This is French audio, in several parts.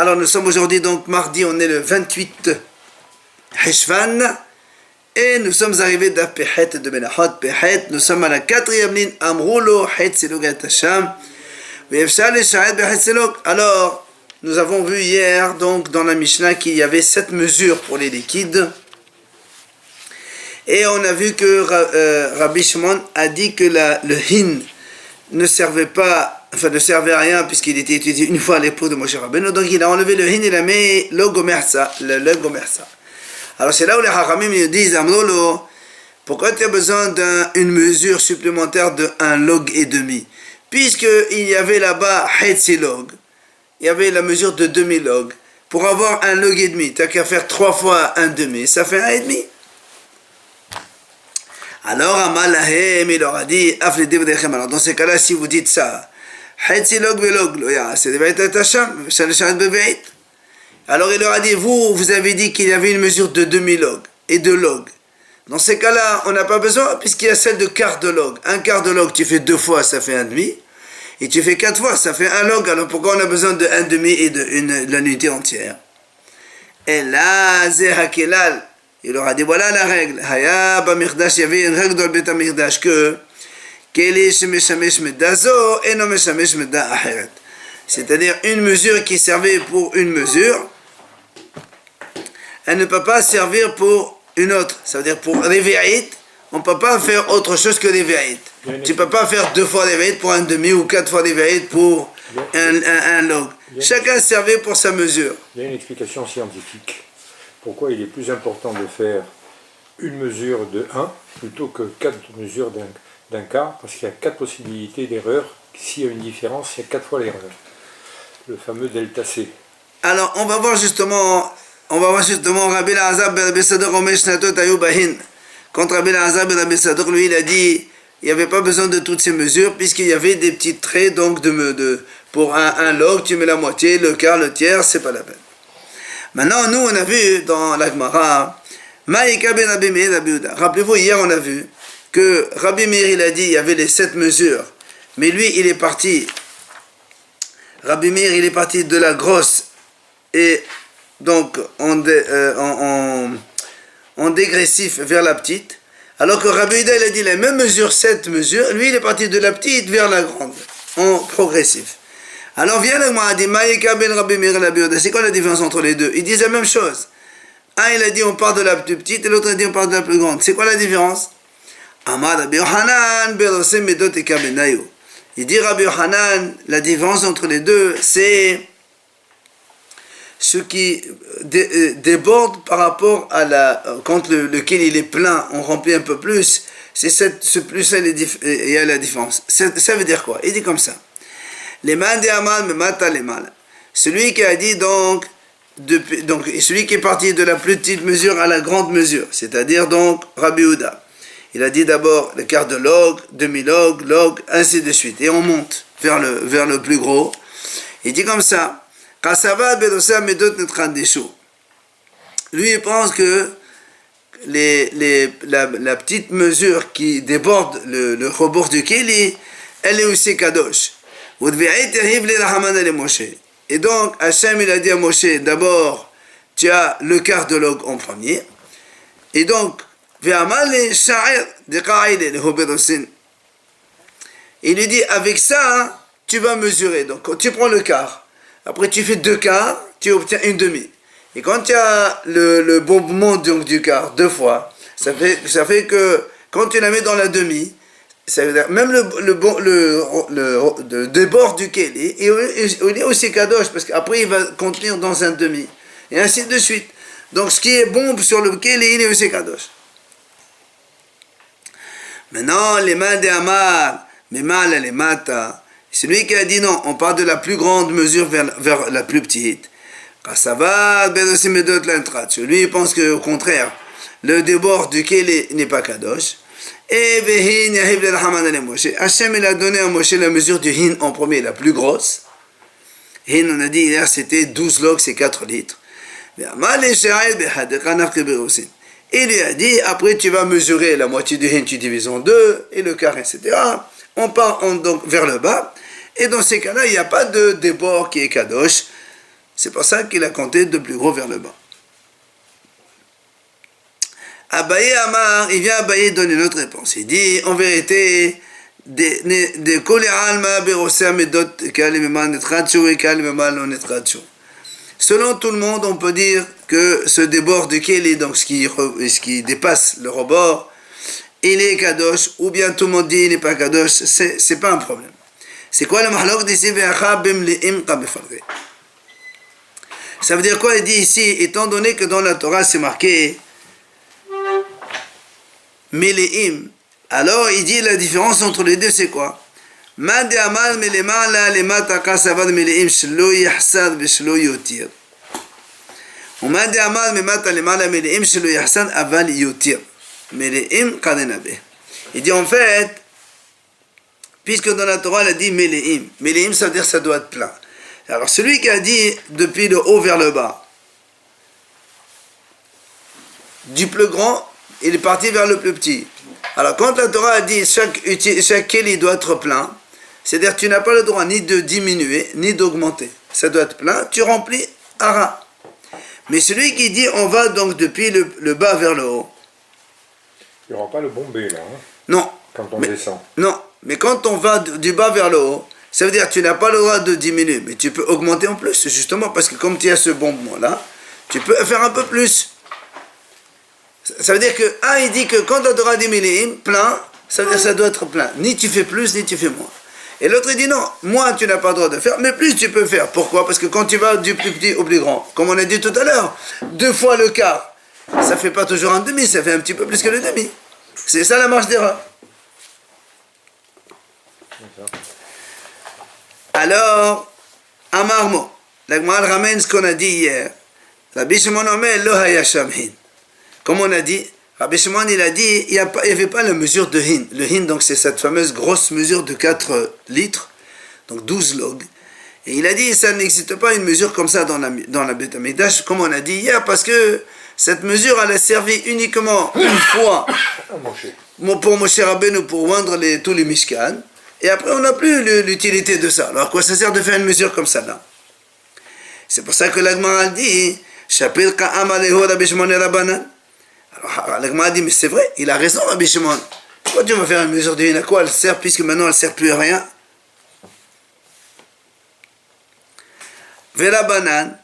Alors nous sommes aujourd'hui donc mardi, on est le 28 Heshvan et nous sommes arrivés à Pehet de Menachot Pehet. Nous sommes à la quatrième ligne. Amroulo Het Selog et Hasham. Alors nous avons vu hier donc dans la Mishnah qu'il y avait 7 mesures pour les liquides. Et on a vu que Rabbi Shimon a dit que le hin ne servait à rien puisqu'il était utilisé une fois à l'époque de Moshe Rabbeinu. Donc il a enlevé le hin et il a mis le gomersa. Alors c'est là où les Haramim nous disent, Amrolo, pourquoi tu as besoin d'une mesure supplémentaire de 1 log et demi? Puisqu'il y avait là-bas Hetzi log, il y avait la mesure de demi-log. Pour avoir 1 log et demi, tu n'as qu'à faire 3 fois 1 demi, ça fait 1 et demi. Alors Amalahem, il leur a dit, alors dans ces cas-là, si vous dites ça, alors il leur a dit, vous avez dit qu'il y avait une mesure de demi-log et de log. Dans ces cas-là, on n'a pas besoin, puisqu'il y a celle de quart de log. 1 quart de log, tu fais 2 fois, ça fait 1 demi. Et tu fais 4 fois, ça fait 1 log. Alors pourquoi on a besoin de 1 demi et de l'unité entière? Et là, Zehakelal, il leur a dit, voilà la règle. Haya Bamirdash, il y avait une règle dans le Beth Mirdash c'est-à-dire une mesure qui servait pour une mesure, elle ne peut pas servir pour une autre. Ça veut dire pour Revi'it, on ne peut pas faire autre chose que Revi'it. Tu ne peux pas faire 2 fois Revi'it pour 1 demi ou 4 fois Revi'it pour un log. Chacun servait pour sa mesure. Il y a une explication scientifique. Pourquoi il est plus important de faire une mesure de 1 plutôt que 4 mesures d'un quart, parce qu'il y a 4 possibilités d'erreur. S'il y a une différence, il y a 4 fois l'erreur. Le fameux delta C. Alors, on va voir justement Rabbi Elazar ben Rabbi Sadok Omer Shnatot Ayu Bahin. Quand Rabbi Elazar ben Rabbi Sadok, lui, il a dit, il n'y avait pas besoin de toutes ces mesures, puisqu'il y avait des petits traits, donc pour un log, tu mets la moitié, le quart, le tiers, c'est pas la peine. Maintenant, nous, on a vu dans la Gemara, Ma'ika ben Rabbi Meir Rabbi Yehuda. Rappelez-vous, hier, on a vu que Rabbi Meir, il a dit, il y avait les 7 mesures, mais lui, il est parti, Rabbi Meir, il est parti de la grosse, et donc en dégressif vers la petite, alors que Rabbi Yehuda, il a dit la même mesure, 7 mesures, lui, il est parti de la petite vers la grande, en progressif. Alors vient le Gemara, dit Ma'ika ben Rabbi Meir Rabbi Yehuda. C'est quoi la différence entre les deux? Ils disent la même chose. Un, il a dit on part de la plus petite, et l'autre a dit on part de la plus grande. C'est quoi la différence? Amar Rabbi Yohanan berose medot et kabenayu. Il dit Rabbi Yohanan, la différence entre les deux, c'est ce qui déborde par rapport à quand le kil il est plein, on remplit un peu plus, c'est ce plus-là, il y a la différence. Ça veut dire quoi? Il dit comme ça. Les mains des amal me mata les mal. Celui qui a dit donc celui qui est parti de la plus petite mesure à la grande mesure, c'est-à-dire donc Rabbi Yehuda. Il a dit d'abord le quart de log, demi-log, log, ainsi de suite. Et on monte vers le plus gros. Il dit comme ça. Lui, il pense que la petite mesure qui déborde le rebord du Keli, elle est aussi kadosh. Et donc, Hachem, il a dit à Moshe, d'abord, tu as le quart de log en premier. Et donc, il lui dit, avec ça, tu vas mesurer. Donc, tu prends le quart. Après, tu fais 2 quarts, tu obtiens une demi. Et quand tu as le bombement donc, du quart 2 fois, ça fait que quand tu la mets dans la demi, ça veut dire, même le débord du Keli, il est aussi kadosh, parce qu'après, il va contenir dans un demi. Et ainsi de suite. Donc, ce qui est bon sur le Keli, il est aussi kadosh. Maintenant, les mains des Amar, mais mal les mata. C'est lui qui a dit non, on part de la plus grande mesure vers la plus petite. Lui, il pense qu'au contraire, le débord du Keli n'est pas kadosh. Et Hachem, il a donné à Moshe la mesure du hin en premier, la plus grosse. Hin, on a dit hier, c'était 12 logs, c'est 4 litres. Il lui a dit, après tu vas mesurer la moitié du hin, tu divises en 2, et le quart, etc. On part donc vers le bas, et dans ces cas-là, il n'y a pas de débord qui est kadosh. C'est pour ça qu'il a compté de plus gros vers le bas. Abaye Amar, il vient Abaye donner une autre réponse. Il dit, en vérité, de Kol Alma Berosea Medot Kalimeman Netrachu et Kalimeman non Netrachu. Selon tout le monde, on peut dire que ce débord de Keli, donc ce qui dépasse le rebord, il est Kadosh, ou bien tout le monde dit il n'est pas Kadosh, c'est pas un problème. C'est quoi le mahlok d'ici? Ça veut dire quoi? Il dit ici, étant donné que dans la Torah c'est marqué Meleim, alors il dit la différence entre les deux c'est quoi? Man de amal melemala lemata kasavad meleim shlo yahsad veshlo yotir. Ou man de amal memata lemala meleim shlo yahsad aval yotir. Meleim kadenabe. Il dit en fait, puisque dans la Torah, elle a dit Meleim. Meleim, ça veut dire que ça doit être plein. Alors, celui qui a dit depuis le haut vers le bas, du plus grand, il est parti vers le plus petit. Alors, quand la Torah a dit chaque keli doit être plein, c'est-à-dire que tu n'as pas le droit ni de diminuer, ni d'augmenter. Ça doit être plein, tu remplis Ara. Mais celui qui dit on va donc depuis le bas vers le haut, il n'y aura pas le bombé là, hein, non. quand on descend. Non, mais quand on va du bas vers le haut, ça veut dire que tu n'as pas le droit de diminuer, mais tu peux augmenter en plus, justement, parce que comme tu as ce bonbon-là, tu peux faire un peu plus. Ça veut dire que, il dit que quand la Torah dit Meleim, plein, ça veut dire que ça doit être plein. Ni tu fais plus, ni tu fais moins. Et l'autre, il dit non, moins tu n'as pas le droit de faire, mais plus tu peux faire. Pourquoi? Parce que quand tu vas du plus petit au plus grand, comme on a dit tout à l'heure, 2 fois le quart, ça ne fait pas toujours un demi, ça fait un petit peu plus que le demi. C'est ça la marche d'erreur. Alors, Amarmo, la Gemara ramène ce qu'on a dit hier. Rabbi Shimon Omer lo haya sham hin. Comme on a dit, Rabbi Shimon il a dit, il n'y avait pas la mesure de hin. Le hin, donc c'est cette fameuse grosse mesure de 4 litres, donc 12 log. Et il a dit, ça n'existe pas une mesure comme ça dans la Beth Amikdash, comme on a dit hier, parce que cette mesure, elle a servi uniquement une fois pour Moshe Rabbeinu pour oindre tous les Mishkan. Et après, on n'a plus l'utilité de ça. Alors, à quoi ça sert de faire une mesure comme ça là? C'est pour ça que l'Agmara dit Shapir Ka'am Aleho Rabbi Shimon Rabbanan. Alors, l'Agmara dit mais c'est vrai, il a raison, Rabbi Shimon. Pourquoi tu vas faire une mesure de hin? À quoi elle sert, puisque maintenant elle ne sert plus à rien? Vela Banan.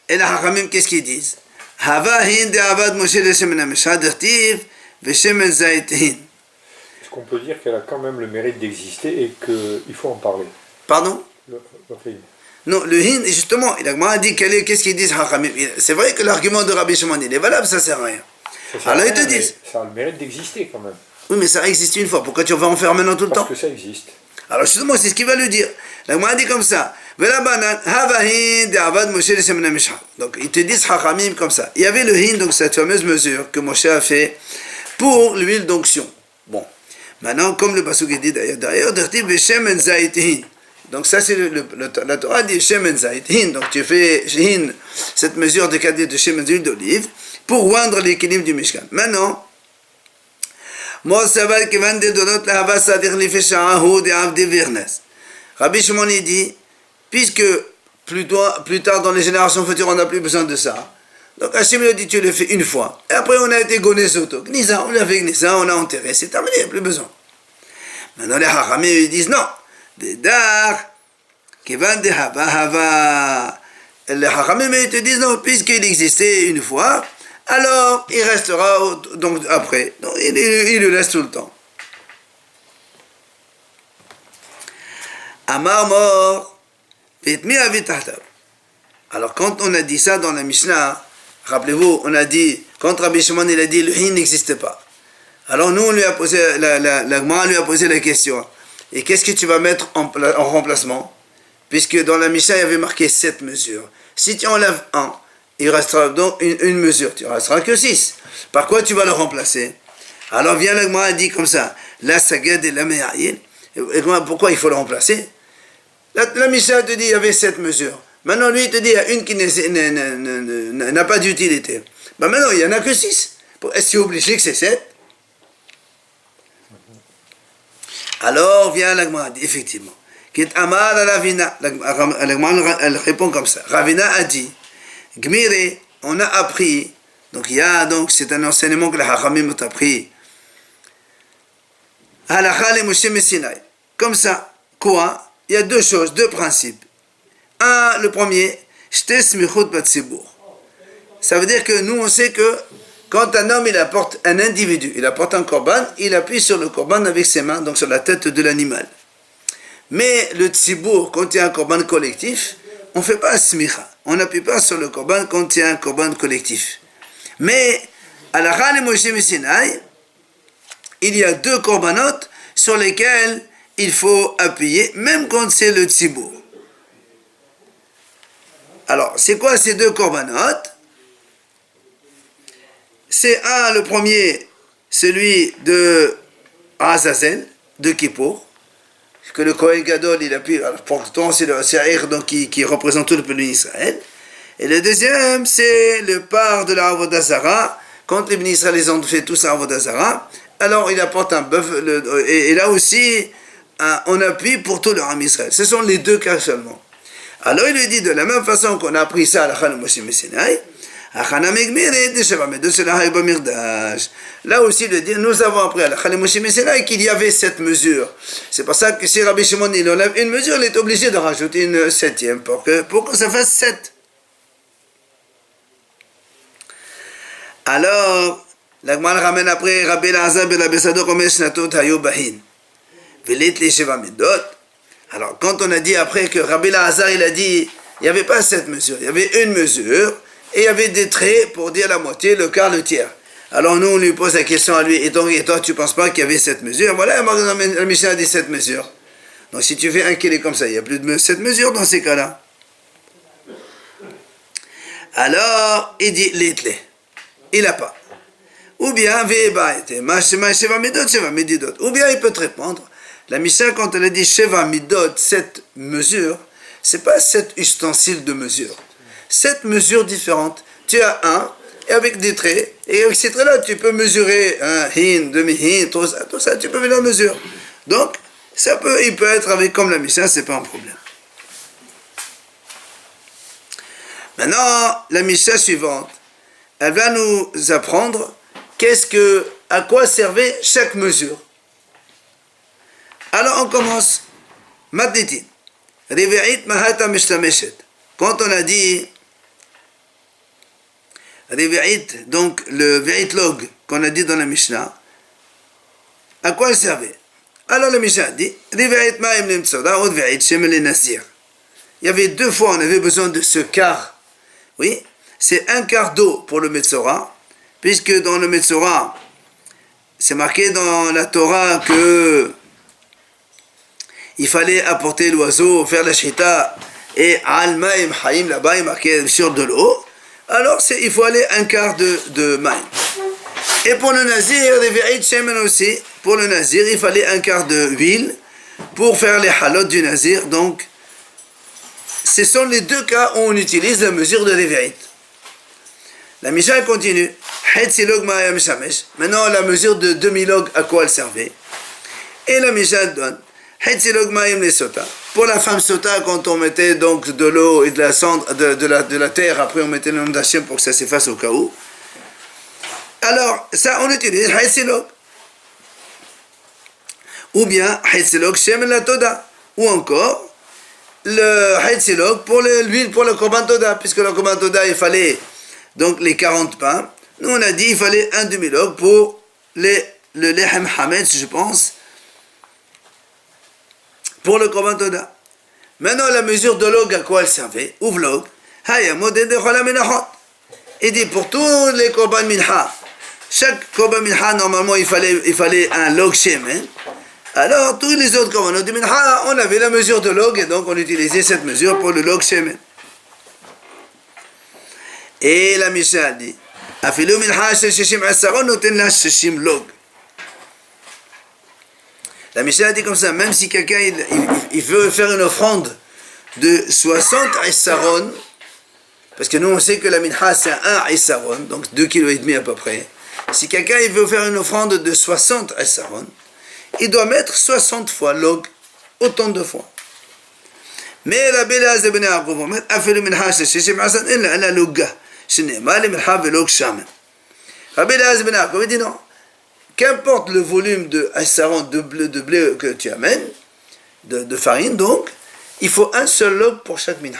Et les Hachamim, qu'est-ce qu'ils disent? Hava hin de avad Moshe le Shemen HaMeshad Dirtiv ve Shemen Zayit hin. Qu'on peut dire qu'elle a quand même le mérite d'exister et qu'il faut en parler. Pardon? Le hin. Non, le hin, justement, il a dit qu'est-ce qu'ils disent Hachamim. C'est vrai que l'argument de Rabbi Shimon, il est valable, ça sert à rien. Alors ils te disent. Ça a le mérite d'exister quand même. Oui, mais ça a existé une fois. Pourquoi tu vas en faire maintenant tout le temps? Parce que ça existe. Alors justement, c'est ce qu'il va lui dire. L'Agmara dit comme ça. Donc ils te disent Hachamim comme ça. Il y avait le hin, donc cette fameuse mesure que Moshe a fait pour l'huile d'onction. Bon. Maintenant, comme le Pasuk dit d'ailleurs, donc ça c'est la Torah dit Shemen Zayit Hin, donc tu fais Hin, cette mesure de cadet de Shemen d'huile d'olive, pour oindre l'équilibre du Mishkan. Maintenant, Rabbi Shimon dit, puisque plus tard dans les générations futures on n'a plus besoin de ça, donc Hachem lui a dit tu le fais une fois, et après on a été goné soto, Gnisa, on l'a fait Gnisa, on a enterré, c'est terminé, il n'y a plus besoin. Maintenant les Hachamim ils disent non, Vedar, Kevan de Hava. Les Hachamim ils te disent non, puisqu'il existait une fois, alors il restera donc après. Donc, il le laisse tout le temps. Amar mort, Vitmi avitahtav. Alors quand on a dit ça dans la Mishnah, rappelez-vous, on a dit, quand Rabbi Shimon il a dit le hin n'existe pas. Alors nous on lui a posé, la Gemara lui a posé la question. Et qu'est-ce que tu vas mettre en remplacement? Puisque dans la Mishnah il y avait marqué 7 mesures. Si tu enlèves 1, il restera donc une mesure, tu ne resteras que 6. Par quoi tu vas le remplacer? Alors vient la Gemara et dit comme ça, la sagad et la me'ayin. Pourquoi il faut le remplacer? La Mishnah te dit il y avait 7 mesures. Maintenant lui il te dit il y a une qui n'a pas d'utilité. Ben maintenant il n'y en a que 6. Est-ce que tu es obligé que c'est 7? Alors vient la Gemara, effectivement. Kit Amar Ravina. Elle répond comme ça. Ravina a dit, Gmire, on a appris, donc c'est un enseignement que les Hachamim ont appris. Halakha le Moshe Messinai. Comme ça, quoi? Il y a deux choses, deux principes. Le premier, Shte Smichut Batzibur. Ça veut dire que nous, on sait que quand un homme, il apporte un individu, il apporte un korban, il appuie sur le korban avec ses mains, donc sur la tête de l'animal. Mais le tzibour, quand il y a un korban collectif, on ne fait pas smicha. On n'appuie pas sur le korban quand il y a un korban collectif. Mais, à la Halakha le Moshe Messinai, il y a deux korbanot sur lesquels il faut appuyer, même quand c'est le tzibour. Alors, c'est quoi ces deux korbanot? C'est le premier, celui de Azazel, de Kippour, que le Kohen Gadol, il appuie, pourtant c'est le Sa'ir, donc qui représente tout le peuple d'Israël. Et le deuxième, c'est le part de la Avodah Zarah, quand les Israël les ont fait tous à Avodah Zarah, alors il apporte un bœuf, et là aussi, on appuie pour tout le Ham Israël. Ce sont les deux cas seulement. Alors il lui dit, de la même façon qu'on a appris ça à la Halakha le Moshe Messinai, là aussi, il dit, nous avons appris à la Halakha le Moshe Messinai qu'il y avait cette mesure. C'est pour ça que si Rabbi Shimon il enlève une mesure, il est obligé de rajouter une septième pour que ça fasse 7. Alors, la Gemara ramène après Rabbi Elazar ben Rabbi Sadok Omer Shnatot Hayo Bahin. Velit li Sheva Midot. Alors, quand on a dit après que Rabbi Elazar il a dit, il n'y avait pas 7 mesures, il y avait une mesure. Et il y avait des traits pour dire la moitié, le quart, le tiers. Alors nous, on lui pose la question à lui, et toi, tu ne penses pas qu'il y avait 7 mesures? Voilà, la Mishnah a dit 7 mesures. Donc si tu fais un kélé comme ça, il n'y a plus de 7 mesures dans ces cas-là. Alors, il dit l'itle. Il n'a pas. Ou bien, ou bien il peut te répondre. La Mishnah, quand elle a dit Sheva Midot, 7 mesures, ce n'est pas 7 ustensiles de mesure. 7 mesures différentes. Tu as un, et avec des traits, et avec ces traits-là, tu peux mesurer un hin, demi-hin, tout ça, tu peux faire la mesure. Donc, il peut être avec comme la Mishnah, c'est pas un problème. Maintenant, la Mishnah suivante, elle va nous apprendre à quoi servait chaque mesure. Alors, on commence. Madditin. Rive'it mahata mishtameshet. Quand on a dit Rive'it, donc le Ve'it log qu'on a dit dans la Mishnah, à quoi elle servait? Alors la Mishnah dit Rive'it ma'im limtsoda ou Ve'it shem le nazir. Il y avait 2 fois, on avait besoin de ce quart. Oui, c'est un quart d'eau pour le Metzora, puisque dans le Metzora, c'est marqué dans la Torah que il fallait apporter l'oiseau, faire la shita, et al-ma'im haïm, là-bas, il est marqué sur de l'eau. Alors, il faut aller un quart de maïm. Et pour le nazir, les ve'it shemen aussi, pour le nazir, il fallait un quart d'huile pour faire les halot du nazir. Donc, ce sont les 2 cas où on utilise la mesure de l'éveil. La Mishnah continue. Maintenant, la mesure de demi-log, à quoi elle servait? Et la Mishnah donne. Pour la femme sota, quand on mettait donc de l'eau et de la cendre, de la terre, après on mettait le nom d'Hachem pour que ça s'efface au cas où. Alors, ça on utilise Haïtsilog. Ou bien Haïtsilog Shem la Toda. Ou encore le Haïtsilog pour l'huile pour le Korban Toda. Puisque le Korban Toda, il fallait donc les 40 pains. Nous on a dit il fallait un demi-log pour le Lehem Hametz, je pense. Pour le Korban Toda. Maintenant, la mesure de log, à quoi elle servait? Ou vlog. Il dit pour tous les Korban Minha, chaque Korban Minha, normalement, il fallait un log shemen. Alors, tous les autres Korban de Minha, on avait la mesure de log, et donc on utilisait cette mesure pour le log shemen. Et la Mishnah dit, Afilu Minha, sheshim asaron, noten la sheshim log. La Mishnah dit comme ça, même si quelqu'un il veut faire une offrande de 60 Issaron, parce que nous on sait que la minha c'est 1 Issaron, donc 2,5 kg à peu près. Si quelqu'un il veut faire une offrande de 60 Issaron, il doit mettre 60 fois log, autant de fois. Mais Rabbi Eliezer ben Yaakov אומר, אפילו מנחה של 60 עשן, אלא לוגה, שנאמר למנחה ולוג שמן. Rabbi Eliezer ben Yaakov dit non, qu'importe le volume de saron de blé que tu amènes, de farine donc, il faut un seul log pour chaque minha.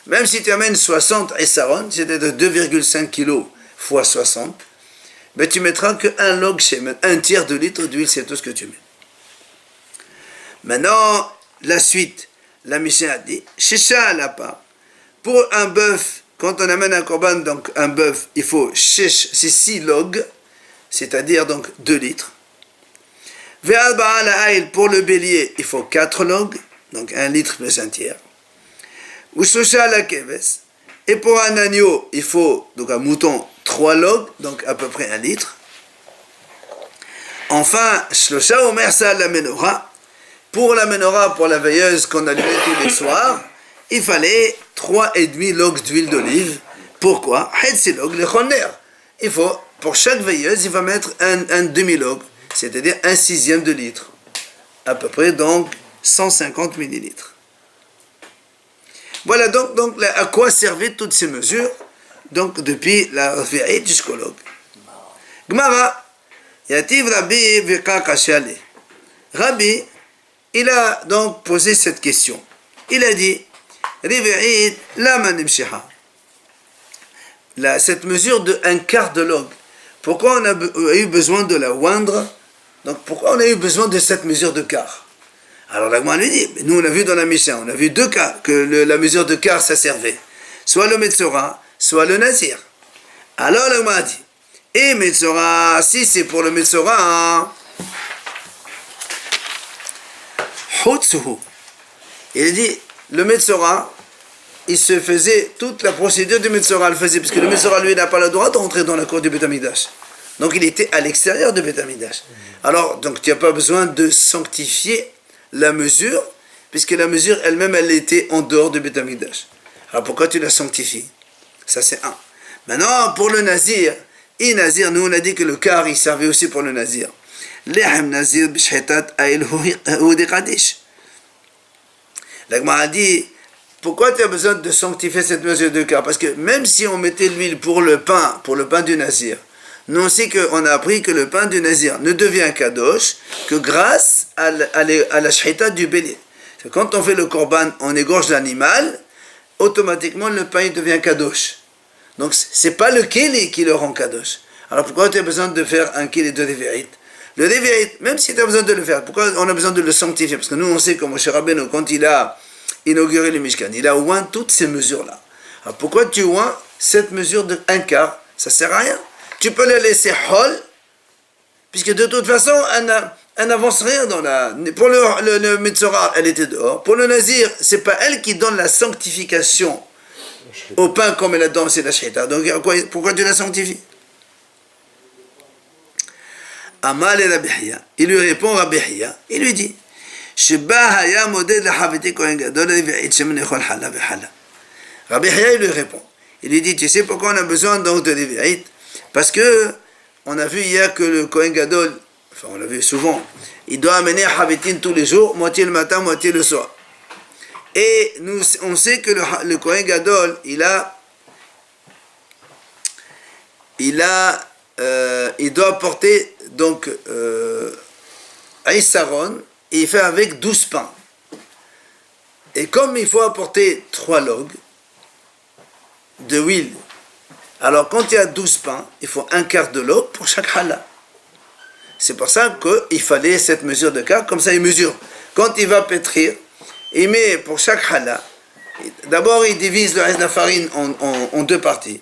Même si tu amènes 60 saron, c'est-à-dire 2,5 kg fois 60, ben tu mettras qu'un log shemen, un tiers de litre d'huile, c'est tout ce que tu mets. Maintenant, la suite, la Mishnah a dit, Shisha à la part, pour un bœuf, quand on amène un korban, donc un bœuf, il faut c'est 6 logs, c'est-à-dire donc 2 litres. Ve'alba ala aïl, pour le bélier, il faut 4 logs, donc 1 litre plus un tiers. Ushosha la keves, et pour un agneau, il faut, donc un mouton, 3 logs, donc à peu près 1 litre. Enfin, Shlosha omer sa la menorah, pour la menorah, pour la veilleuse qu'on allumait tous les soirs, il fallait 3,5 logs d'huile d'olive. Pourquoi? Il faut, pour chaque veilleuse, il va mettre un demi-log, c'est-à-dire 1/6 de litre. À peu près donc 150 millilitres. Voilà donc à quoi servaient toutes ces mesures, donc depuis la Refi'it jusqu'au log. Gemara, Yativ Rabbi Veka Kashale. Rabbi, il a donc posé cette question. Il a dit, Refi'it Lama Nimshiha. Cette mesure de 1/4 de log, pourquoi on a eu besoin de la oindre? Donc pourquoi on a eu besoin de cette mesure de quart? Alors la Gemara lui dit, nous on a vu dans la Mishnah, on a vu 2 cas que la mesure de quart ça servait, soit le Metzora, soit le Nazir. Alors la Gemara dit, et Metzora, si c'est pour le Metzora, Hutsuhu, il dit, le Metzora, il se faisait, toute la procédure du Metzora le faisait, parce que le Metzora lui n'a pas le droit de rentrer dans la cour du Beth Amikdash. Donc il était à l'extérieur du Beth Amikdash. Alors, donc tu n'as pas besoin de sanctifier la mesure, puisque la mesure elle-même, elle était en dehors du Beth Amikdash. Alors pourquoi tu la sanctifies? Ça c'est un. Maintenant, pour le Nazir, nous on a dit que le quart, il servait aussi pour le Nazir. Lehem Nazir b'shhetat aïl hu dekadish. La Gemara a dit, pourquoi tu as besoin de sanctifier cette mesure de quart? Parce que même si on mettait l'huile pour le pain du Nazir, nous on sait qu'on a appris que le pain du Nazir ne devient kadosh que grâce à la shhita du bélier. Quand on fait le korban, on égorge l'animal, automatiquement le pain il devient kadosh. Donc c'est pas le keli qui le rend kadosh. Alors pourquoi tu as besoin de faire un keli de Refi'it? Le Refi'it, même si tu as besoin de le faire, pourquoi on a besoin de le sanctifier? Parce que nous on sait que Moshe Rabbeinu, quand il a inauguré le Mishkan, il a oint toutes ces mesures-là. Alors pourquoi tu oins cette mesure de 1/4? Ça sert à rien. Tu peux la laisser hol, puisque de toute façon, elle n'avance rien dans la... Pour le Metzora, elle était dehors. Pour le Nazir, c'est pas elle qui donne la sanctification au pain comme elle a donné, c'est la shhita. Donc pourquoi tu la sanctifies? Amal et Rabbi Hiya, il lui répond Rabbi Hiya, il lui dit, Rabbi Hiya, il lui répond. Il lui dit, tu sais pourquoi on a besoin donc de Refi'it? Parce que on a vu hier que le Kohen Gadol, enfin on l'a vu souvent, il doit amener Havitin tous les jours, moitié le matin, moitié le soir. Et on sait que le Kohen Gadol, il doit porter donc Aïsaron, et il fait avec 12 pains. Et comme il faut apporter 3 logs de huile, alors quand il y a 12 pains, il faut 1/4 de log pour chaque challah. C'est pour ça qu'il fallait cette mesure de quart, comme ça il mesure. Quand il va pétrir, il met pour chaque challah, d'abord il divise le reste de la farine en 2 parties.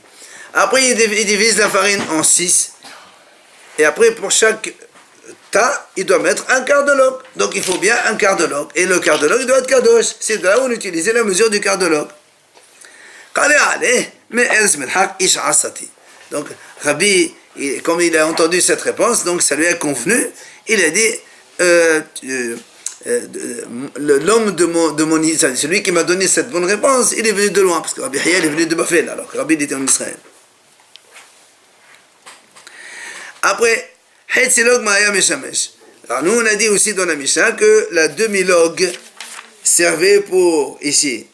Après il divise la farine en 6. Et après pour chaque tas, il doit mettre 1/4 de log. Donc il faut bien 1/4 de log. Et le quart de log, il doit être kadosh. C'est là où on utilisait la mesure du quart de log. Donc Rabbi, comme il a entendu cette réponse, donc ça lui a convenu, il a dit, l'homme de mon Israël, celui qui m'a donné cette bonne réponse, il est venu de loin, parce que Rabbi Hiya est venu de Bafel, alors que Rabbi était en Israël. Après, alors nous on a dit aussi dans la Mishnah que la demi-log, servait pour, ici,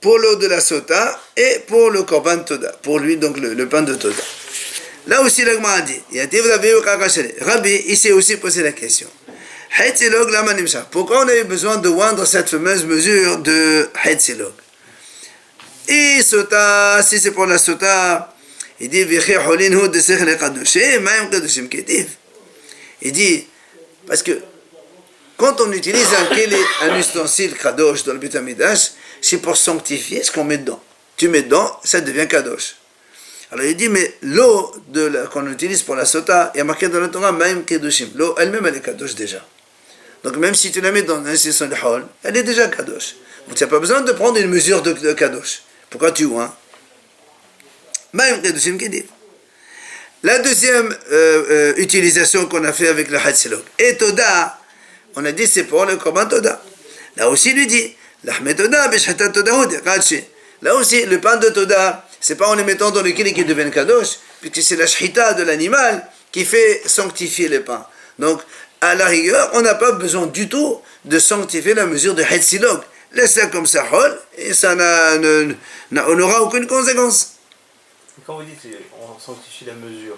pour l'eau de la sota et pour le korban toda, pour lui donc le pain de toda. Là aussi l'agma a dit, Rabbi, il s'est aussi posé la question. Pourquoi on avait besoin de oindre cette fameuse mesure de Hetzilog? Et sota, si c'est pour la sota, il dit, il dit, parce que quand on utilise un ustensile kadosh dans le Beit HaMikdash, c'est pour sanctifier ce qu'on met dedans. Tu mets dedans, ça devient kadosh. Alors il dit, mais l'eau qu'on utilise pour la sota, il y a marqué dans la Torah, Maim Kedushim. L'eau elle-même, elle est kadosh déjà. Donc même si tu la mets dans un institution de hol, elle est déjà kadosh. Donc tu n'as pas besoin de prendre une mesure de kadosh. Pourquoi tu oins? Maim Kedushim Kedif. La deuxième utilisation qu'on a fait avec le Hatzilog. Et Toda, on a dit c'est pour le Korban Toda. Là aussi il lui dit, L'Ahmed Toda, Beshata Toda, là aussi le pain de Toda, c'est pas en les mettant dans le kili qui devient kadosh, puisque c'est la shchita de l'animal qui fait sanctifier les pains. Donc, à la rigueur, on n'a pas besoin du tout de sanctifier la mesure de Hetzilog. Laisse-la comme ça, et ça n'aura aucune conséquence. Quand vous dites on sanctifie la mesure,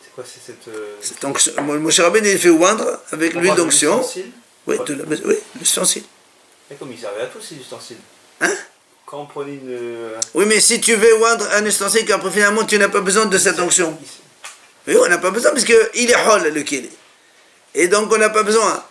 c'est quoi? C'est cette... Donc, Moshe Rabbeinu il fait oindre avec l'huile d'onction. Oui, oui, l'ustensile. Mais comme il servait à tous ces ustensiles. Hein? Quand on prenait une... Oui, mais si tu veux oindre un ustensile, qu'après finalement tu n'as pas besoin de cette onction. Oui, on n'a pas besoin, parce qu'il est hol, le kili. Et donc on n'a pas besoin.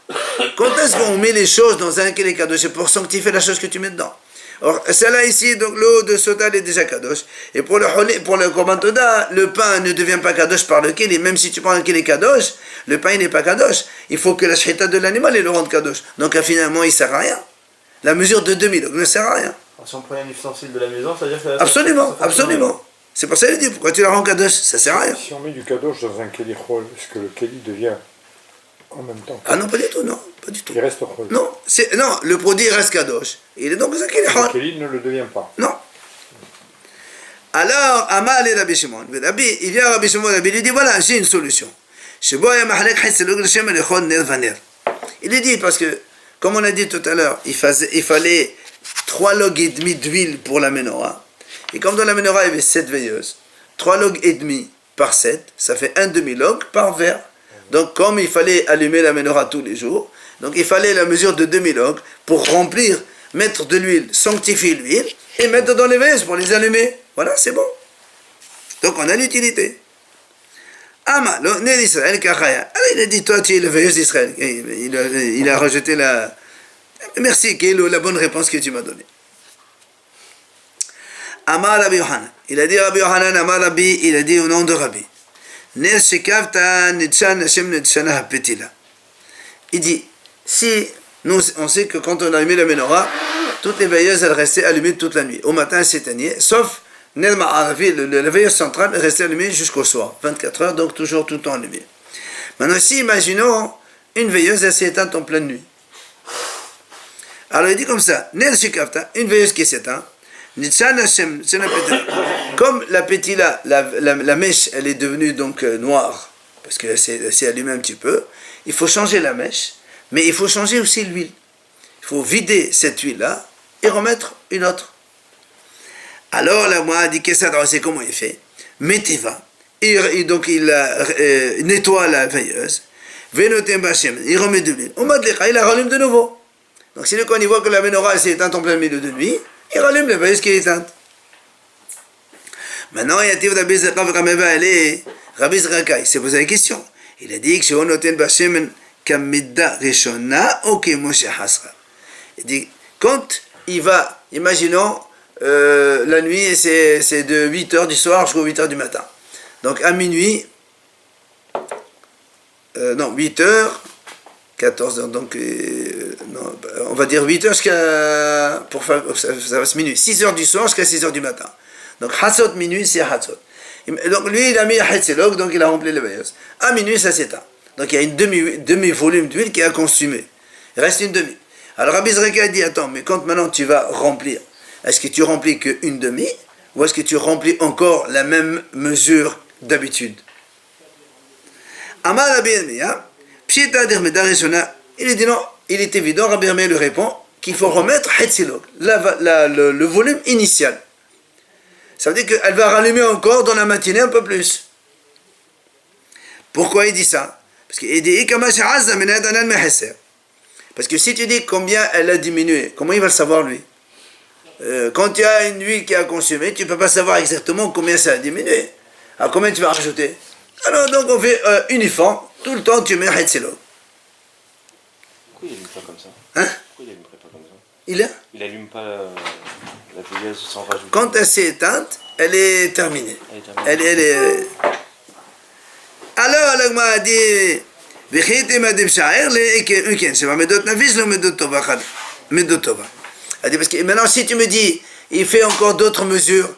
Quand est-ce qu'on met les choses dans un kili kadosh? C'est pour sanctifier la chose que tu mets dedans. Or, celle-là ici, donc l'eau de sota, elle est déjà kadosh. Et pour le korban toda, le pain ne devient pas kadosh par le kili. Même si tu prends un kili kadosh, le pain il n'est pas kadosh. Il faut que la shchita de l'animal le rende kadosh. Donc finalement, il ne sert à rien. La mesure de 2000 ne sert à rien. Alors, si on prenait un ustensile de la maison, ça veut dire que... Absolument, absolument. C'est pour ça qu'il dit, pourquoi tu la rends kadosh? Ça sert à rien. Si on met du kadosh dans un keli chol, est-ce que le keli devient en même temps? Ah non, pas du tout, non. Pas du tout. Il reste chol. Non, le produit reste kadosh. Il est donc un keli chol. Le keli ne le devient pas. Non. Alors, Amal et Rabbi Shimon. Il vient à Rabbi Shimon, Rabbi lui dit, voilà, j'ai une solution. Il lui dit, parce que, comme on a dit tout à l'heure, il fallait 3 logs et demi d'huile pour la menorah. Et comme dans la menorah, il y avait 7 veilleuses, 3 logs et demi par 7, ça fait un demi-log par verre. Donc, comme il fallait allumer la menorah tous les jours, donc il fallait la mesure de demi-log pour remplir, mettre de l'huile, sanctifier l'huile, et mettre dans les veilleuses pour les allumer. Voilà, c'est bon. Donc, on a l'utilité. Ama, le né d'Israël, Kachaya. Alors, il a dit, toi, tu es le veilleuse d'Israël. Il a rejeté la... Merci, Kélo, la bonne réponse que tu m'as donnée. Amar Rabbi Yohanan. Il a dit Rabbi Yohanan, Amar Rabbi, il a dit au nom de Rabbi. Ner shekavta nitchan Hashem nitchana hapetila. Il dit, si nous, on sait que quand on a allumé la menorah, toutes les veilleuses, elles restaient allumées toute la nuit. Au matin, elles s'éteignaient, sauf Ner Ma'aravi, la veilleuse centrale, elle restait allumée jusqu'au soir. 24 heures, donc toujours tout le temps allumée. Maintenant, si, imaginons, une veilleuse, elle s'est éteinte en pleine nuit. Alors il dit comme ça, Ner shekavta, une veilleuse qui s'éteint, comme la pétila, la mèche, elle est devenue donc noire, parce qu'elle s'est allumée un petit peu, il faut changer la mèche, mais il faut changer aussi l'huile. Il faut vider cette huile-là et remettre une autre. Alors la moi dit que ça, c'est comment il fait? Mettez-va. Et donc il nettoie la veilleuse, il remet de l'huile. Il la rallume de nouveau. Donc si le Kohen voit que la menorah s'est éteinte en plein milieu de nuit, il rallume la veilleuse qui est éteinte. Maintenant, il y a Rabbi Zerka et Rabbi Zerka, il s'est posé la question. Il a dit que on noten Bashem Kamida Rishona ou Moshe Hasra. Il dit, quand il va, imaginons, la nuit, c'est de 8h du soir jusqu'à 8h du matin. Donc à minuit, 8h, 14h, donc non, on va dire 8h jusqu'à, ça va se minuit, 6h du soir jusqu'à 6h du matin. Donc Hatzot, minuit, c'est Hatzot. Donc lui, il a mis Hetzilog, donc il a rempli les veilleuses. À minuit, ça s'éteint. Donc il y a une demi-volume d'huile qui a consumé. Il reste une demi. Alors Rabbi Zerka a dit, attends, mais quand maintenant tu vas remplir, est-ce que tu remplis qu'une demi, ou est-ce que tu remplis encore la même mesure d'habitude? Amar Rabbi Yirmiyah, il dit non, il est évident, Rabbi Yirmiyah lui répond, qu'il faut remettre Hetzilog, le volume initial. Ça veut dire qu'elle va rallumer encore dans la matinée un peu plus. Pourquoi il dit ça? Parce que si tu dis combien elle a diminué, comment il va le savoir lui? Quand tu as une huile qui a consommé, tu ne peux pas savoir exactement combien ça a diminué. Alors combien tu vas rajouter? Alors donc on fait uniforme, tout le temps tu mets Hetzilog. Pourquoi il allume pas comme ça? Hein? Pourquoi il allume pas comme ça? Il allume pas la veilleuse sans rajouter. Quand elle s'est éteinte, elle est terminée. Elle est terminée. Elle est... Alors, l'agma a dit, elle dit, parce que maintenant, si tu me dis, il fait encore d'autres mesures,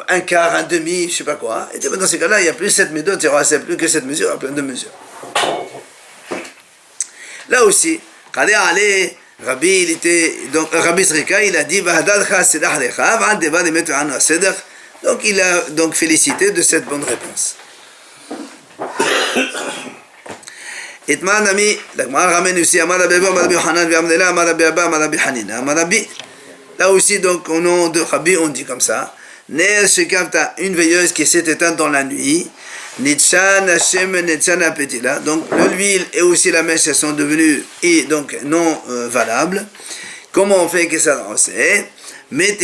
un quart, un demi, je sais pas quoi, et dans ces cas-là, il n'y a plus 7 médotes, il n'y aura plus que 7 mesures, il y aura plein de mesures. Là aussi, Rabbi, il était, donc Rabbi Zrika, il a dit, donc il a donc félicité de cette bonne réponse. Itman ami, la Gemara ramène aussi Amar Rabbi Abba, Amar Rabbi Yochanan, Amar Amar Rabbi Abba, Amar Rabbi Hanina, Amar Rabbi. Là aussi, donc, au nom de Rabbi, on dit comme ça. Ner Shekavta, une veilleuse qui s'est éteinte dans la nuit. Nitchan Hashem Nitchan Apetila. Donc, l'huile et aussi la mèche, elles sont devenues donc non valables. Comment on fait que ça c'est? Donc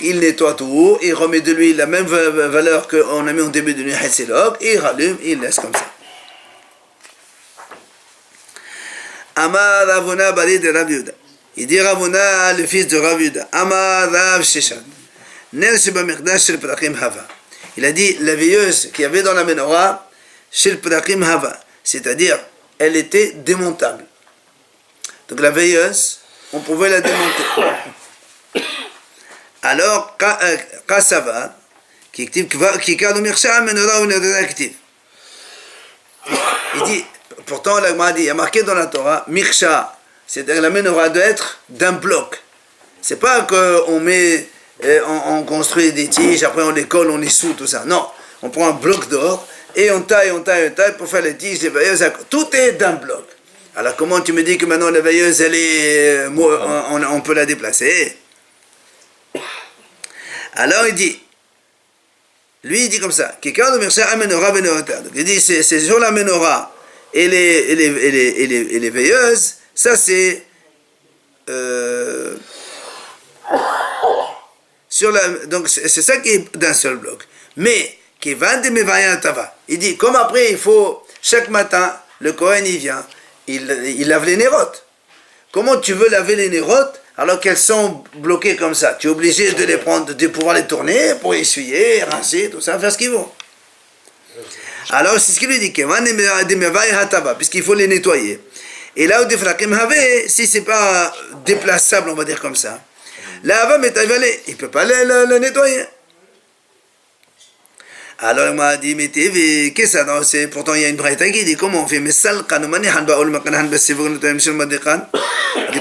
il nettoie tout, il remet de l'huile la même valeur qu'on a mis au début de l'huile Hetzilog, et il rallume, il laisse comme ça. Amar Ravuna Bari de Rav Yehuda. Il dit Ravuna, le fils de Rav Yehuda. Amar Rav Sheshan. Ner Sheba Mekdash Shel Prakim Hava. Il a dit la veilleuse qu'il y avait dans la menorah Shel Prakim Hava, c'est-à-dire elle était démontable. Donc la veilleuse, on pouvait la démonter. Alors, Kasava, qui dit, il dit, pourtant, la Gemara dit, il y a marqué dans la Torah, Mirsha, c'est-à-dire la menorah doit être d'un bloc. C'est pas qu'on met, on construit des tiges, après on les colle, on les soud, tout ça. Non, on prend un bloc d'or et on taille pour faire les tiges, les veilleuses, tout est d'un bloc. Alors comment tu me dis que maintenant la veilleuse, elle est, on peut la déplacer? Alors il dit, lui il dit comme ça, donc il dit c'est sur la menorah et les veilleuses, ça c'est sur la, donc c'est ça qui est d'un seul bloc. Mais qui va de mevaya tava. Il dit comme après il faut chaque matin le Kohen il vient. Il lave les nérotes. Comment tu veux laver les nérotes alors qu'elles sont bloquées comme ça? Tu es obligé de les prendre, de pouvoir les tourner pour essuyer, rincer, tout ça, faire ce qu'ils vont. Alors c'est ce qu'il lui dit, puisqu'il faut les nettoyer. Et là où si c'est pas déplaçable, on va dire comme ça, là il ne peut pas le nettoyer. Alors il m'a dit, mais qu'est-ce que ça? Pourtant il y a une braïta qui dit comment on fait. Mais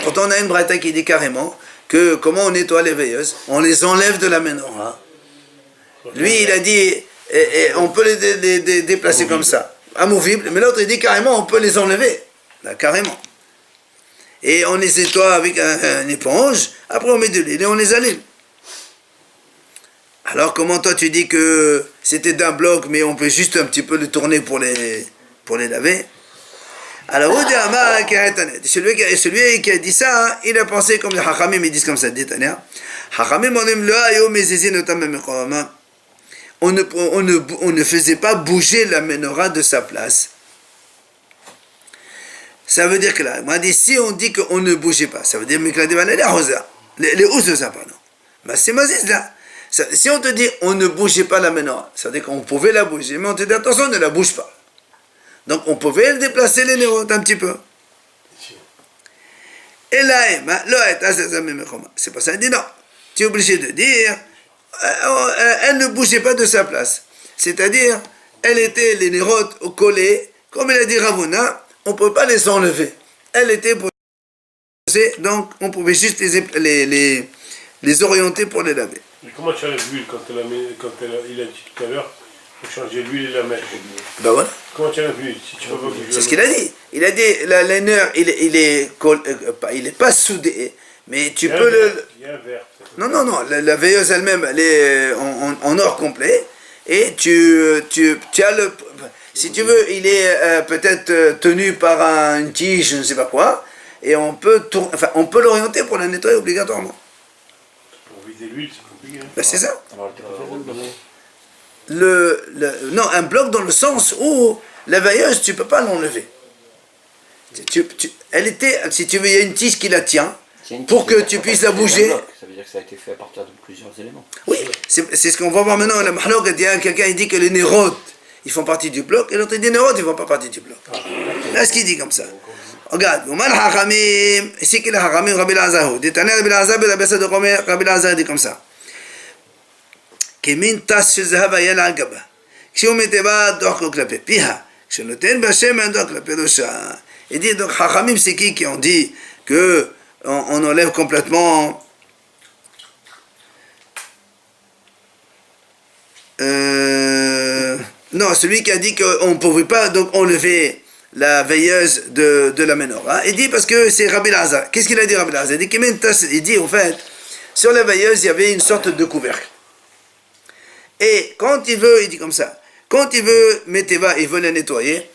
pourtant on a une braïta qui dit carrément que comment on nettoie les veilleuses, on les enlève de la menorah. Lui il a dit on peut les déplacer comme ça, amovible, mais l'autre il dit carrément on peut les enlever, là, carrément. Et on les nettoie avec une éponge, après on met de l'huile et on les allume. Alors comment toi tu dis que c'était d'un bloc mais on peut juste un petit peu le tourner pour les laver? Alors celui qui a dit ça, il a pensé comme les Hachamim, ils disent comme ça, on ne faisait pas bouger la menorah de sa place. Ça veut dire que là, on dit, si on dit qu'on ne bougeait pas, ça veut dire les Ouzza, pardon. Mais c'est Mazis là. Si on te dit on ne bougeait pas la menorah, ça veut dire qu'on pouvait la bouger, mais on te dit attention, ne la bouge pas. Donc on pouvait le déplacer les nérotes un petit peu. Et là, c'est pas ça, il dit non. Tu es obligé de dire, elle ne bougeait pas de sa place. C'est-à-dire, elle était les nérotes collées, comme il a dit Ravuna, on ne peut pas les enlever. Elle était posée, donc on pouvait juste les orienter pour les laver. Mais comment tu enlèves l'huile quand il a dit tout à l'heure faut changer l'huile et la mettre. Ben voilà. Comment tu as l'huile si tu veux pas que je C'est ce qu'il a dit. Il a dit, la liner, il est pas soudé, mais tu peux le... Il y a un verre. Non, la veilleuse elle-même, elle est en or complet, et tu as le... Si tu veux, il est peut-être tenu par une tige, je ne sais pas quoi, et on peut l'orienter pour la nettoyer obligatoirement. Pour vider l'huile, c'est compliqué. Hein. Ben, c'est ça. Alors, t'es pas Non, un bloc dans le sens où la veilleuse, tu ne peux pas l'enlever. Elle était, si tu veux, il y a une tige qui la tient, pour que tu puisses la bouger. Ça veut dire que ça a été fait à partir de plusieurs éléments. Oui, c'est ce qu'on va voir maintenant. La mahlok, quelqu'un dit que les nérotes, ils font partie du bloc, et l'autre dit les nérotes, ils ne font pas partie du bloc. Là, ce qu'il dit comme ça. Regarde, ici qu'il a Hachamim, Rabbi Lazar, dit Rabbi Lazar, Rabbi Lazar dit comme ça. כמין טס שזהב היה לה על גבה. כשהוא מטבע דוח לו כלפי פיה, כשנותן בשמן דוח כלפי ראשה. Il dit donc Hachamim, c'est qui ont dit que on enlève complètement non, celui qui a dit qu'on ne pouvait pas donc enlever la veilleuse de la menorah. Il dit parce que c'est Rabbi Lazar. Qu'est-ce qu'il a dit Rabbi Lazar? Il dit en fait, sur la veilleuse il y avait une sorte de couvercle. Et quand il veut, il dit comme ça, quand il veut Meteva, il veut la nettoyer,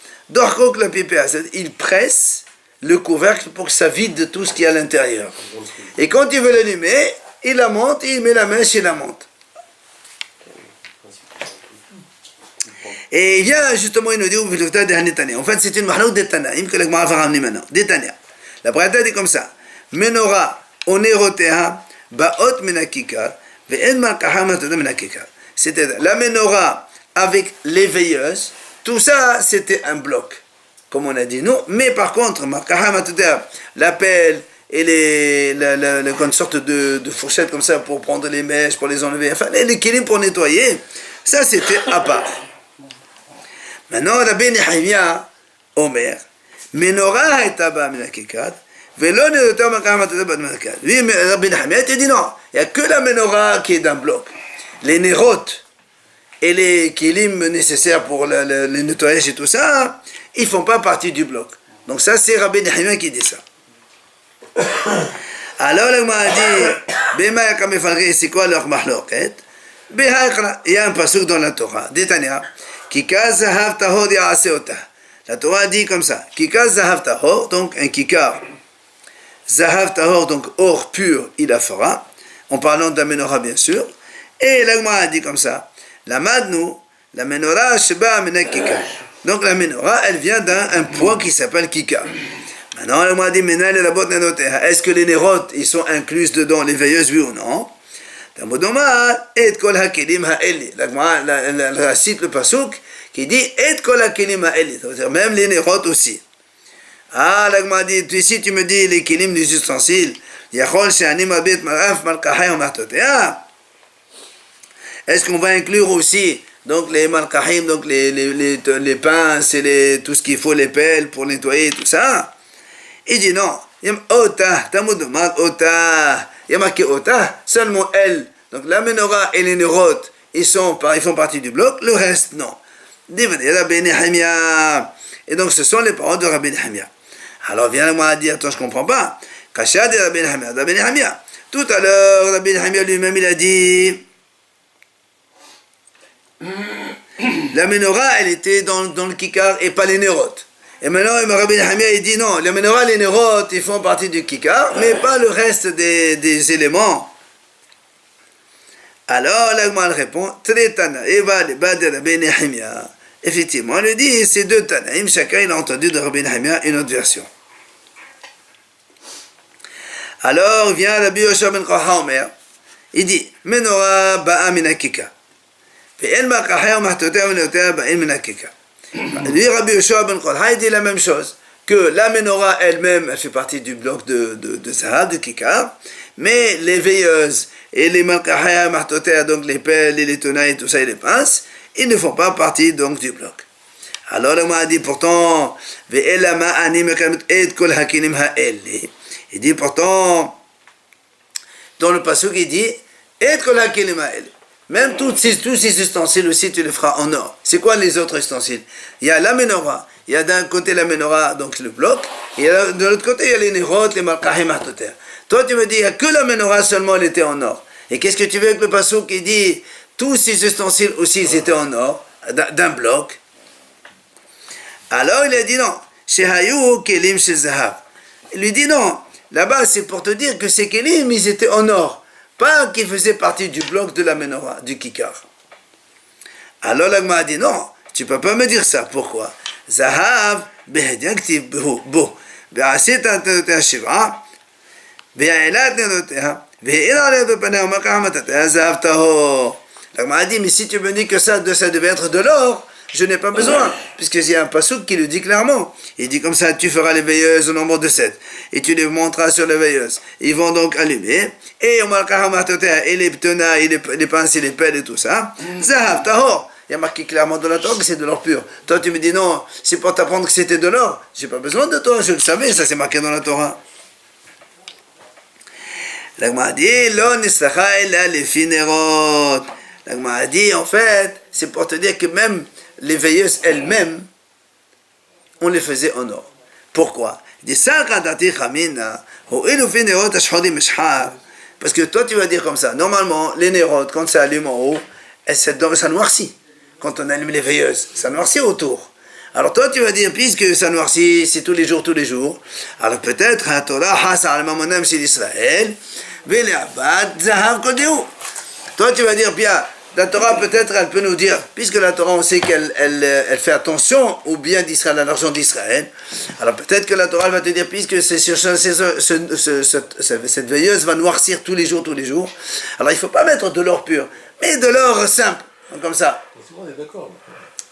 il presse le couvercle pour que ça vide tout ce qui est à l'intérieur. Et quand il veut l'allumer, il la monte, il met la main chez la monte. Et il y a justement, il nous dit, en fait c'est une mahlouk de Tanaïm que l'Agmara va ramener maintenant. De Tania. La Braïta dit comme ça, Menorah oneroteha ba'ot menakikar ve'en markaha matoda menakikar. C'était la menorah avec les veilleuses, tout ça c'était un bloc, comme on a dit nous, mais par contre, la pelle et une sorte de fourchette comme ça pour prendre les mèches, pour les enlever, enfin les kilim pour nettoyer, ça c'était à part. Maintenant, Rabbi Nehemia, Omer, menorah etaba minakikat, velo nerotam markaha bad minakikat. Lui, Rabbi Nehemia, il dit non, il n'y a que la menorah qui est d'un bloc. Les nérotes et les kilim nécessaires pour le nettoyage et tout ça, ils ne font pas partie du bloc. Donc ça, c'est Rabbi Nehemia qui dit ça. Alors, il m'a dit, c'est quoi leur mahloket? Il y a un pasuk dans la Torah, Détania, Kikar zahav tahor ya'ase ota. La Torah dit comme ça, Kikar zahav tahor, donc un kikar, zahav tahor, donc or pur, il la fera, en parlant de la menorah bien sûr. Et l'Agma a dit comme ça, la madnou, la menorah sheba menek kikar. Donc la menorah, elle vient d'un point qui s'appelle kikar. Maintenant, l'Agma a dit, est-ce que les nérotes, ils sont inclus dedans, les veilleuses, oui ou non? Et kol hakelim ha'eli. L'Agma cite le pasuk qui dit, et kol hakelim ha'eli. C'est-à-dire même les nérotes aussi. Ah, l'Agma dit, ici tu me dis les kilim, les ustensiles, yachol she'ani mabit maraf malkahai ou martotea. Est-ce qu'on va inclure aussi donc les malkahim, donc les pinces et tout ce qu'il faut, les pelles pour nettoyer tout ça? Il dit non. Ota, tamoudomat, ota. Il y a marqué ota, seulement elle. Donc la menorah et les nérotes, ils font partie du bloc, le reste non. Rabbi Nehemia. Et donc ce sont les paroles de Rabbi Nehemia. Alors viens-moi à dire, attends, je ne comprends pas. Kasha de Rabbi Nehemia. Tout à l'heure, Rabbi Nehemia lui-même, il a dit... La menorah, elle était dans le kikar et pas les nérotes. Et maintenant, Rabbi Nehemia, il dit non, la menorah, les nérotes, ils font partie du kikar, mais pas le reste des éléments. Alors, l'Agma répond, Tretana, Eva, le bas de Rabbi Nehemia. Effectivement, il dit, c'est deux Tanaïm, chacun il a entendu de Rabbi Nehemia une autre version. Alors, vient Rabbi Yoshua ben Omer, il dit, menorah ba'a min kikar. Lui, Rabbi Yoshua ben Kolha, il dit la même chose, que la menorah elle-même, elle fait partie du bloc de Zahab, de Kikar, mais les veilleuses et les malkahaya, martotea, donc les pelles et les tenailles, tout ça, et les pinces, ils ne font pas partie donc du bloc. Alors, le m'a dit pourtant, il dit pourtant, dans le pasuk, il dit, Même tous ces ustensiles aussi, tu les feras en or. C'est quoi les autres ustensiles? Il y a la menorah. Il y a d'un côté la menorah, donc le bloc. Et de l'autre côté, il y a les nerot, les malkahim hatoter. Toi, tu me dis, il n'y a que la menorah seulement, elle était en or. Et qu'est-ce que tu veux avec le passouk qui dit, tous ces ustensiles aussi, ils étaient en or, d'un bloc? Alors, il a dit non. Shehayu kelim shel zahav. Il lui dit non. Là-bas, c'est pour te dire que ces kelim, ils étaient en or. Pas qu'ils faisaient partie du bloc de la menorah, du kikar. Alors, l'agma a dit non. Tu peux pas me dire ça. Pourquoi? Zahav, behediaktiv bo. Be'asit atanotea shiva. Be'ailat nenotea. Ve'ila ledopanea makahamatea zahav taho. L'agma a dit, mais si tu me dis que ça devait être de l'or, je n'ai pas besoin, puisqu'il y a un passouk qui le dit clairement. Il dit comme ça, tu feras les veilleuses au nombre de 7, et tu les monteras sur les veilleuses. Ils vont donc allumer, et les tenailles, les pinces et les pelles et tout ça. Zahav tahor. Il y a marqué clairement dans la Torah que c'est de l'or pur. Toi, tu me dis non, c'est pour t'apprendre que c'était de l'or. J'ai pas besoin de toi, je le savais, ça c'est marqué dans la Torah. L'agma a dit, lo nislacha ela lefi nerot. L'agma a dit, en fait, c'est pour te dire que même les veilleuses elles-mêmes, on les faisait en or. Pourquoi? Il dit, parce que toi tu vas dire comme ça, normalement les nérotes, quand ça allume en haut, ça noircit. Quand on allume les veilleuses, ça noircit autour. Alors toi tu vas dire, puisque ça noircit, c'est tous les jours, alors peut-être, toi tu vas dire, bien, la Torah peut-être elle peut nous dire, puisque la Torah on sait qu'elle fait attention au bien d'Israël, à l'argent d'Israël, alors peut-être que la Torah va te dire, puisque cette veilleuse va noircir tous les jours, alors il ne faut pas mettre de l'or pur, mais de l'or simple, comme ça. On est d'accord.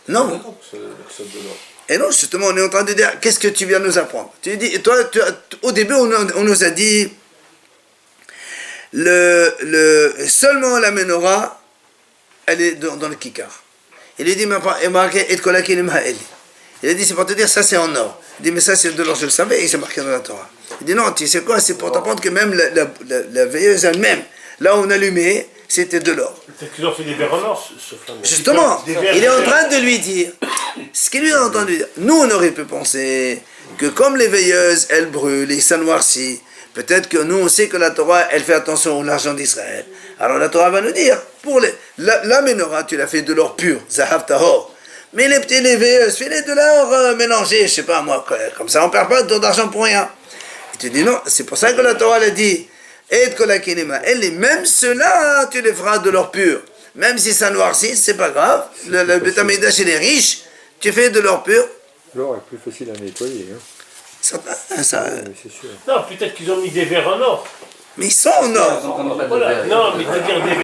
Non. On est d'accord que c'est de l'or. Et non, justement, on est en train de dire, qu'est-ce que tu viens nous apprendre? Tu dis, toi, au début, on nous a dit, seulement la menorah, elle est dans le kikar. Il a dit, il a dit, c'est pour te dire, ça c'est en or. Il dit, mais ça c'est de l'or, je le savais, et c'est marqué dans la Torah. Il dit, non, tu sais quoi, c'est pour t'apprendre que même la veilleuse elle-même, là où on allumait, c'était de l'or. Peut-être qu'ils ont fait des verres en or, ce flambeau. Justement, il est en train de lui dire, ce qu'il lui est en train de lui dire, nous on aurait pu penser que comme les veilleuses, elles brûlent et ça noircit, peut-être que nous on sait que la Torah, elle fait attention à l'argent d'Israël. Alors la Torah va nous dire, pour la menorah, tu l'as fait de l'or pur, zahav tahor. Mais les petits veilleuses, fais-les de l'or mélangé, je sais pas moi, comme ça on perd pas d'argent pour rien. Et tu dis non, c'est pour ça que la Torah l'a dit, et même ceux-là, tu les feras de l'or pur. Même si ça noircit, c'est pas grave. Le Beth Amikdash, il est riche, tu fais de l'or pur. L'or est plus facile à nettoyer. Hein. Ça, Oui, c'est sûr. Non, peut-être qu'ils ont mis des verres en or. mais ils sont en or. Ils ont pas de Voilà. verre. Non, mais c'est-à-dire des